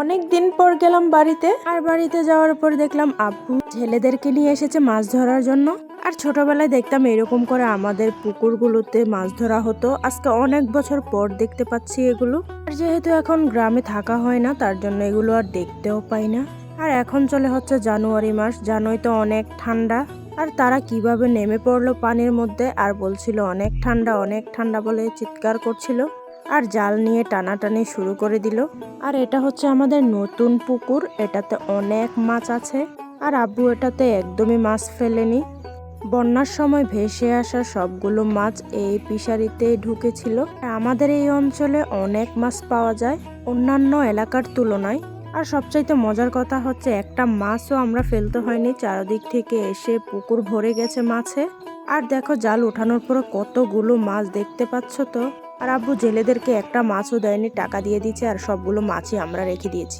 অনেক দিন পর গেলাম বাড়িতে, আর বাড়িতে যাওয়ার পর দেখলাম আব্বু ছেলেদেরকে নিয়ে এসেছে মাছ ধরার জন্য। আর ছোটবেলায় দেখতাম এরকম করে আমাদের পুকুরগুলোতে মাছ ধরা হতো। আজকে অনেক বছর পর দেখতে পাচ্ছি এগুলো। আর যেহেতু এখন গ্রামে থাকা হয় না, তার জন্য এগুলো আর দেখতেও পাই না। আর এখন চলে হচ্ছে জানুয়ারি মাস, জানোই তো অনেক ঠান্ডা। আর তারা কিভাবে নেমে পড়লো পানির মধ্যে আর বলছিল অনেক ঠান্ডা অনেক ঠান্ডা বলে চিৎকার করছিল। আর জাল নিয়ে টানাটানি শুরু করে দিল। আর এটা হচ্ছে আমাদের নতুন পুকুর, এটাতে অনেক মাছ আছে। আর আব্বু এটাতে একদমই মাছ ফেলেনি। বন্যার সময় ভেসে আসা সবগুলো মাছ এই ফিশারিতে ঢুকেছিল। আমাদের এই অঞ্চলে অনেক মাছ পাওয়া যায় অন্যান্য এলাকার তুলনায়। আর সবচাইতে মজার কথা হচ্ছে একটা মাছও আমরা ফেলতে হয়নি, চারদিক থেকে এসে পুকুর ভরে গেছে মাছে। আর দেখো জাল ওঠানোর পরে কতগুলো মাছ দেখতে পাচ্ছ তো। আর আব্বু জেলেদেরকে একটা মাছও দেয়নি, টাকা দিয়ে দিচ্ছে আর সবগুলো মাছই আমরা রেখে দিয়েছি।